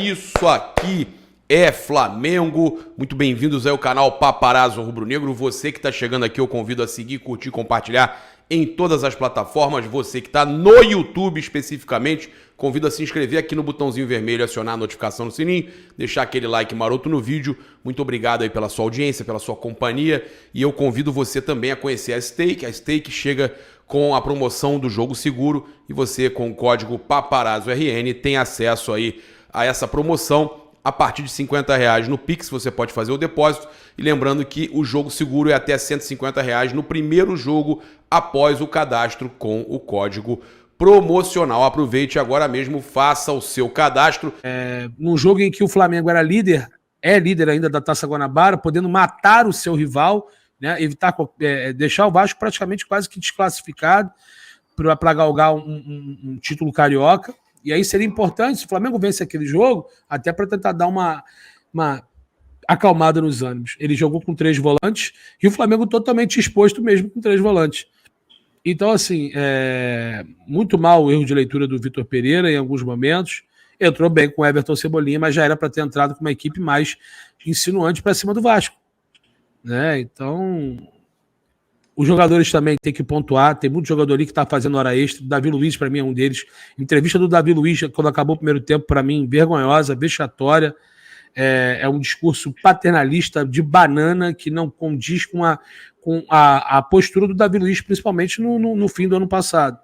Isso aqui é Flamengo. Muito bem-vindos ao canal Paparazzo Rubro Negro. Você que está chegando aqui, eu convido a seguir, curtir, compartilhar em todas as plataformas. Você que está no YouTube especificamente, convido a se inscrever aqui no botãozinho vermelho, acionar a notificação no sininho, deixar aquele like maroto no vídeo. Muito obrigado aí pela sua audiência, pela sua companhia. E eu convido você também a conhecer a Stake. A Stake chega com a promoção do Jogo Seguro e você, com o código PAPARAZZORN, tem acesso aí a essa promoção. A partir de R$50 no Pix você pode fazer o depósito. E lembrando que o Jogo Seguro é até R$150 no primeiro jogo após o cadastro com o código promocional. Aproveite agora mesmo, faça o seu cadastro. Num jogo em que o Flamengo era líder, é líder ainda da Taça Guanabara, podendo matar o seu rival, né, evitar, deixar o Vasco praticamente quase que desclassificado para galgar um título carioca. E aí seria importante, se o Flamengo vence aquele jogo, até para tentar dar uma acalmada nos ânimos. Ele jogou com 3 volantes e o Flamengo totalmente exposto mesmo com 3 volantes. Então, assim, muito mal o erro de leitura do Vitor Pereira em alguns momentos. Entrou bem com o Everton Cebolinha, mas já era para ter entrado com uma equipe mais insinuante para cima do Vasco, né? Então, os jogadores também têm que pontuar. Tem muito jogador ali que está fazendo hora extra. O Davi Luiz, para mim, é um deles. Entrevista do Davi Luiz, quando acabou o primeiro tempo, para mim, vergonhosa, vexatória. É um discurso paternalista de banana que não condiz com a postura do Davi Luiz, principalmente no fim do ano passado,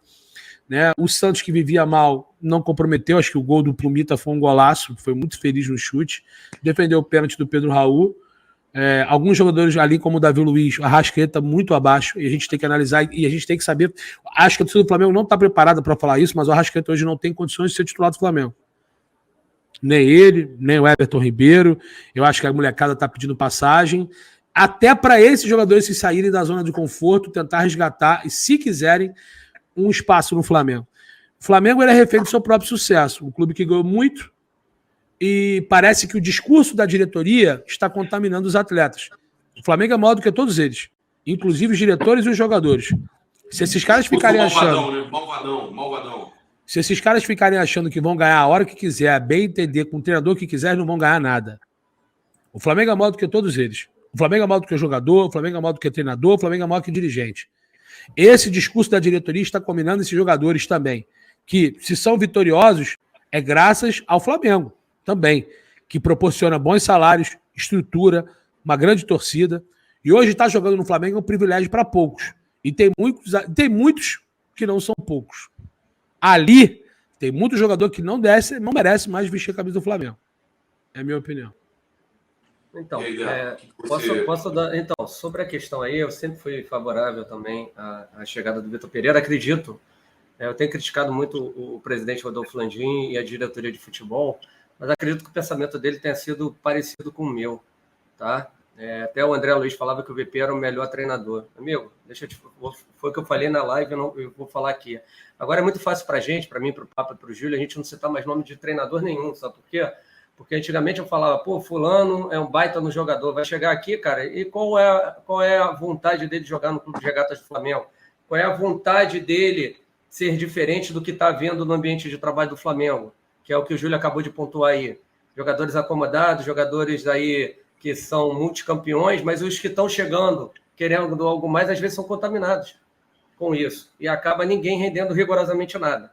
né? O Santos, que vivia mal, não comprometeu. Acho que o gol do Plumita foi um golaço. Foi muito feliz no chute. Defendeu o pênalti do Pedro Raul. Alguns jogadores ali, como o Davi Luiz, a Arrascaeta muito abaixo, e a gente tem que analisar e a gente tem que saber. Acho que a torcida do Flamengo não está preparada para falar isso, mas o Arrascaeta hoje não tem condições de ser titular do Flamengo. Nem ele, nem o Everton Ribeiro. Eu acho que a molecada está pedindo passagem, até para esses jogadores se saírem da zona de conforto, tentar resgatar, e se quiserem, um espaço no Flamengo. O Flamengo ele é refém do seu próprio sucesso, um clube que ganhou muito, e parece que o discurso da diretoria está contaminando os atletas. O Flamengo é maior do que todos eles, inclusive os diretores e os jogadores. Se esses caras ficarem achando... Né? Malvadão. Se esses caras ficarem achando que vão ganhar a hora que quiser, bem entender, com o treinador que quiser, eles não vão ganhar nada. O Flamengo é maior do que todos eles. O Flamengo é maior do que o jogador, o Flamengo é maior do que o treinador, o Flamengo é maior que o dirigente. Esse discurso da diretoria está combinando esses jogadores também, que se são vitoriosos, é graças ao Flamengo também, que proporciona bons salários, estrutura, uma grande torcida, e hoje estar jogando no Flamengo é um privilégio para poucos. E tem muitos que não são poucos. Ali, tem muito jogador que não merece mais vestir a camisa do Flamengo. É a minha opinião. Então, posso dar... Então, sobre a questão aí, eu sempre fui favorável também à chegada do Vitor Pereira. Acredito, eu tenho criticado muito o presidente Rodolfo Landim e a diretoria de futebol, mas acredito que o pensamento dele tenha sido parecido com o meu, tá? Até o André Luiz falava que o VP era o melhor treinador. Amigo, foi o que eu falei na live, eu vou falar aqui. Agora é muito fácil para a gente, para mim, para o Papa e para o Júlio, a gente não citar mais nome de treinador nenhum, sabe por quê? Porque antigamente eu falava, pô, fulano é um baita no jogador, vai chegar aqui, cara, e qual é a vontade dele de jogar no Clube de Regatas do Flamengo? Qual é a vontade dele ser diferente do que está vendo no ambiente de trabalho do Flamengo? Que é o que o Júlio acabou de pontuar aí. Jogadores acomodados, jogadores aí que são multicampeões, mas os que estão chegando, querendo algo mais, às vezes são contaminados com isso. E acaba ninguém rendendo rigorosamente nada,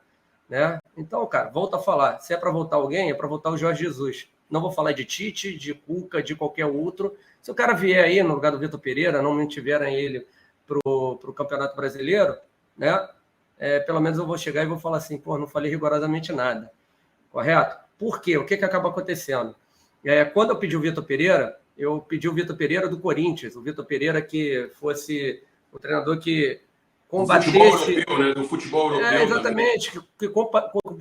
né? Então, cara, volta a falar. Se é para voltar alguém, é para voltar o Jorge Jesus. Não vou falar de Tite, de Cuca, de qualquer outro. Se o cara vier aí no lugar do Vitor Pereira, não mantiverem ele pro Campeonato Brasileiro, né? Pelo menos eu vou chegar e vou falar assim, pô, não falei rigorosamente nada. Correto? Por quê? O que acaba acontecendo? Quando eu pedi o Vitor Pereira, eu pedi o Vitor Pereira do Corinthians, o Vitor Pereira que fosse o treinador que combatesse... Do futebol europeu. Exatamente, que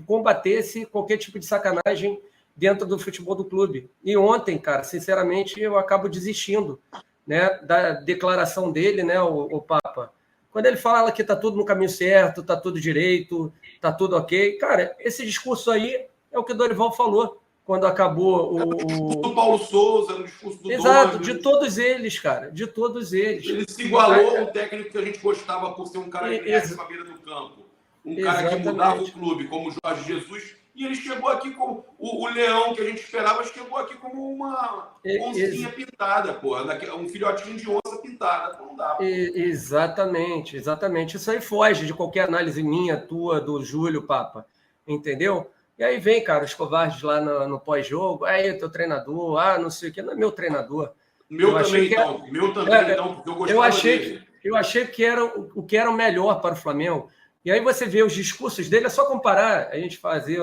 combatesse qualquer tipo de sacanagem dentro do futebol do clube. E ontem, cara, sinceramente, eu acabo desistindo, né, da declaração dele, né, o Papa. Quando ele fala que tá tudo no caminho certo, tá tudo direito, tá tudo ok, cara, esse discurso aí é o que o Dorival falou quando acabou o discurso do Paulo Souza, o discurso do Exato, de todos eles, cara, de todos eles. Ele se igualou ao técnico que a gente gostava por ser um cara de beira do campo. Um cara que mudava o clube, como o Jorge Jesus, E ele chegou aqui como o leão que a gente esperava, chegou aqui como uma oncinha pintada, porra. Um filhotinho de onça pintada. Não dá. Exatamente. Isso aí foge de qualquer análise minha, tua, do Júlio, Papa. Entendeu? E aí vem, cara, os covardes lá no pós-jogo. Aí, teu treinador, não sei o quê. Não é meu treinador. Meu também, então, porque eu gostava dele. Eu achei que era o que era o melhor para o Flamengo. E aí você vê os discursos dele, é só comparar, a gente fazer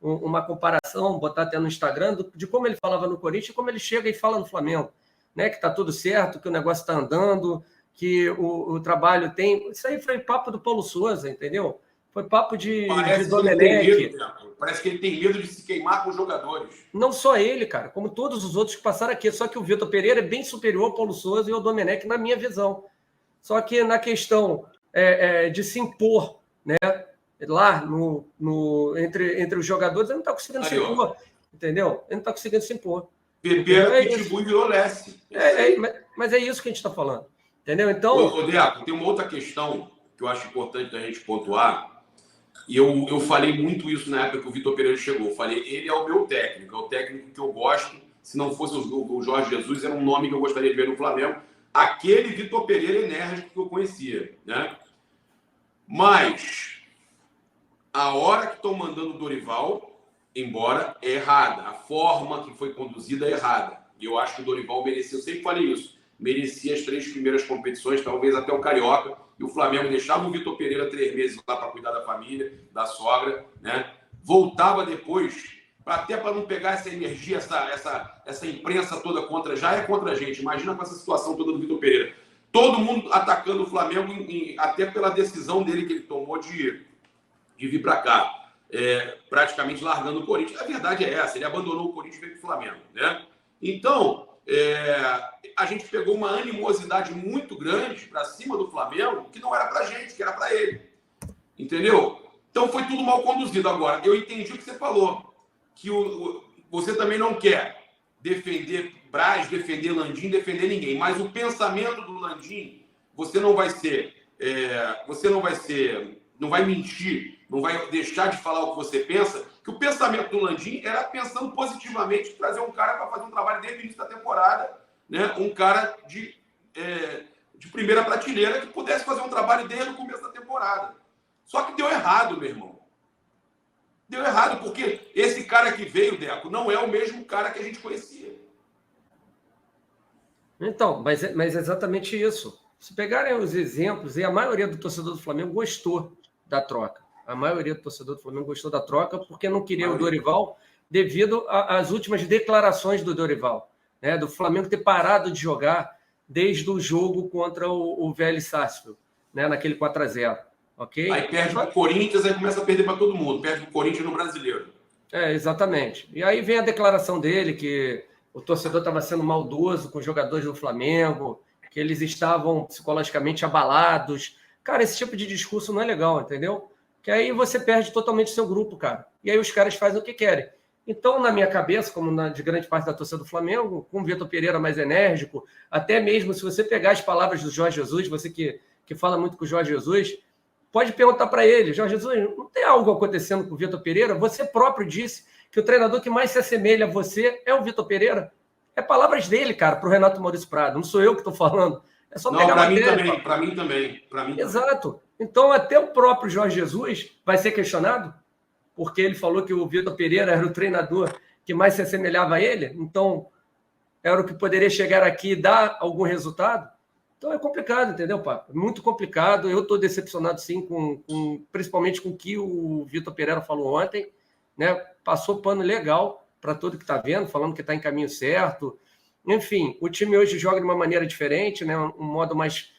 uma comparação, botar até no Instagram, de como ele falava no Corinthians e como ele chega e fala no Flamengo. Né? Que está tudo certo, que o negócio está andando, que o trabalho tem... Isso aí foi papo do Paulo Souza, entendeu? Foi papo de Domenech. Parece que ele tem medo de se queimar com os jogadores. Não só ele, cara, como todos os outros que passaram aqui. Só que o Vitor Pereira é bem superior ao Paulo Souza e ao Domenech, na minha visão. Só que na questão de se impor, né, lá entre os jogadores, ele não está conseguindo se impor. Entendeu? Ele não está conseguindo se impor. Pepeira, Pitbull e virou Lessie. Mas é isso que a gente está falando. Entendeu? Então... Ô, Deco, tem uma outra questão que eu acho importante a gente pontuar. E eu falei muito isso na época que o Vitor Pereira chegou. Eu falei, ele é o meu técnico, é o técnico que eu gosto. Se não fosse o Jorge Jesus, era um nome que eu gostaria de ver no Flamengo. Aquele Vitor Pereira enérgico que eu conhecia, né? Mas a hora que estão mandando o Dorival embora é errada. A forma que foi conduzida é errada. E eu acho que o Dorival merecia, eu sempre falei isso, merecia as 3 primeiras competições, talvez até o Carioca. E o Flamengo deixava o Vitor Pereira 3 meses lá para cuidar da família, da sogra, né? Voltava depois, até para não pegar essa energia, essa imprensa toda contra, já é contra a gente. Imagina com essa situação toda do Vitor Pereira. Todo mundo atacando o Flamengo, até pela decisão dele que ele tomou de vir para cá, praticamente largando o Corinthians. A verdade é essa, ele abandonou o Corinthians e veio para o Flamengo, né? Então, a gente pegou uma animosidade muito grande para cima do Flamengo, que não era para a gente, que era para ele. Entendeu? Então foi tudo mal conduzido. Agora, eu entendi o que você falou, que você também não quer defender Braz, defender Landim, defender ninguém, mas o pensamento do Landim, você não vai mentir, não vai deixar de falar o que você pensa, que o pensamento do Landim era pensando positivamente, trazer um cara para fazer um trabalho desde o início da temporada, né? Um cara de primeira prateleira que pudesse fazer um trabalho desde o começo da temporada. Só que deu errado, meu irmão. Deu errado, porque esse cara que veio, Deco, não é o mesmo cara que a gente conhecia. Então, mas é exatamente isso. Se pegarem os exemplos, e a maioria do torcedor do Flamengo gostou da troca. A maioria do torcedor do Flamengo gostou da troca porque não queria o Dorival devido às últimas declarações do Dorival, né? Do Flamengo ter parado de jogar desde o jogo contra o Vélez Sarsfield, né? Naquele 4-0. Okay? Aí perde para o Corinthians, aí começa a perder para todo mundo. Perde para o Corinthians no Brasileiro. Exatamente. E aí vem a declaração dele que o torcedor estava sendo maldoso com os jogadores do Flamengo, que eles estavam psicologicamente abalados. Cara, esse tipo de discurso não é legal, entendeu? Que aí você perde totalmente o seu grupo, cara. E aí os caras fazem o que querem. Então, na minha cabeça, como de grande parte da torcida do Flamengo, com o Vitor Pereira mais enérgico, até mesmo se você pegar as palavras do Jorge Jesus, você que fala muito com o Jorge Jesus, pode perguntar para ele, Jorge Jesus, não tem algo acontecendo com o Vitor Pereira? Você próprio disse que o treinador que mais se assemelha a você é o Vitor Pereira. É palavras dele, cara, para o Renato Maurício Prado. Não sou eu que estou falando. É só pegar para mim também. Exato. Então, até o próprio Jorge Jesus vai ser questionado, porque ele falou que o Vitor Pereira era o treinador que mais se assemelhava a ele. Então, era o que poderia chegar aqui e dar algum resultado. Então, é complicado, entendeu, Papo? Muito complicado. Eu estou decepcionado, sim, principalmente com o que o Vitor Pereira falou ontem, né? Passou pano legal para todo que está vendo, falando que está em caminho certo. Enfim, o time hoje joga de uma maneira diferente, né? Um modo mais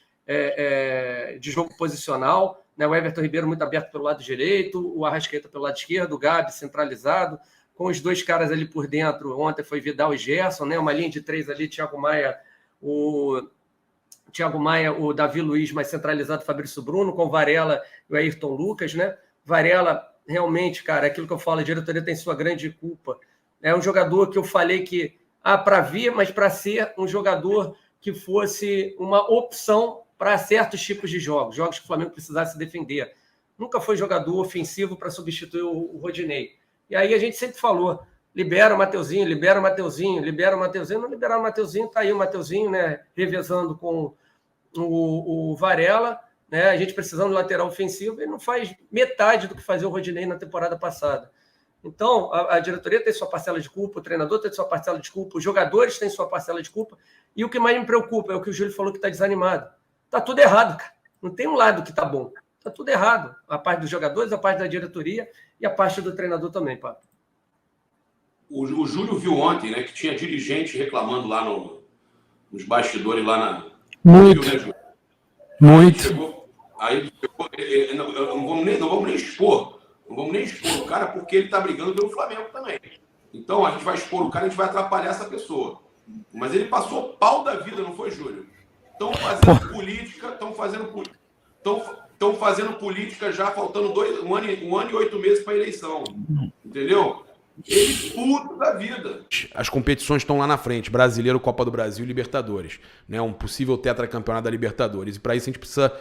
de jogo posicional, né? O Everton Ribeiro muito aberto pelo lado direito, o Arrascaeta pelo lado esquerdo, o Gabi centralizado, com os dois caras ali por dentro. Ontem foi Vidal e Gerson, né? Uma linha de 3 ali, Thiago Maia, o Davi Luiz mais centralizado, Fabrício Bruno, com Varela e o Ayrton Lucas, né? Varela, realmente, cara, aquilo que eu falo, a diretoria tem sua grande culpa. É um jogador que eu falei que, para vir, mas para ser um jogador que fosse uma opção para certos tipos de jogos que o Flamengo precisasse defender. Nunca foi jogador ofensivo para substituir o Rodinei. E aí a gente sempre falou, libera o Mateuzinho, libera o Mateuzinho, libera o Mateuzinho. Não liberaram o Mateuzinho, tá aí o Mateuzinho, né, revezando com o Varela, né, a gente precisando de lateral ofensivo, ele não faz metade do que fazia o Rodinei na temporada passada. Então, a diretoria tem sua parcela de culpa, o treinador tem sua parcela de culpa, os jogadores têm sua parcela de culpa, e o que mais me preocupa é o que o Júlio falou que está desanimado. Está tudo errado, cara. Não tem um lado que está bom. Está tudo errado. A parte dos jogadores, a parte da diretoria e a parte do treinador também, Papo. O Júlio viu ontem, né, que tinha dirigente reclamando lá nos bastidores, lá na... Muito. Rio, né, Muito. Aí não vamos nem expor. Não vamos nem expor o cara porque ele está brigando pelo Flamengo também. Então a gente vai expor o cara, a gente vai atrapalhar essa pessoa. Mas ele passou pau da vida, não foi, Júlio? Estão fazendo política já faltando um ano e 8 meses para a eleição. Entendeu? Ele puto da vida. As competições estão lá na frente. Brasileiro, Copa do Brasil e Libertadores. Né? Um possível tetracampeonato da Libertadores. E para isso a gente precisa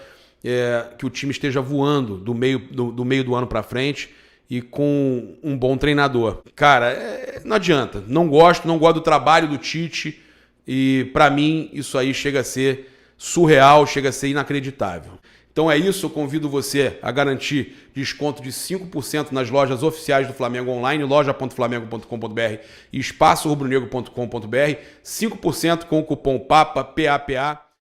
que o time esteja voando do meio do ano para frente e com um bom treinador. Cara, não adianta. Não gosto do trabalho do Tite. E para mim isso aí chega a ser surreal, chega a ser inacreditável. Então é isso, eu convido você a garantir desconto de 5% nas lojas oficiais do Flamengo online, loja.flamengo.com.br e espaçorubronegro.com.br, 5% com o cupom PAPA, PAPA.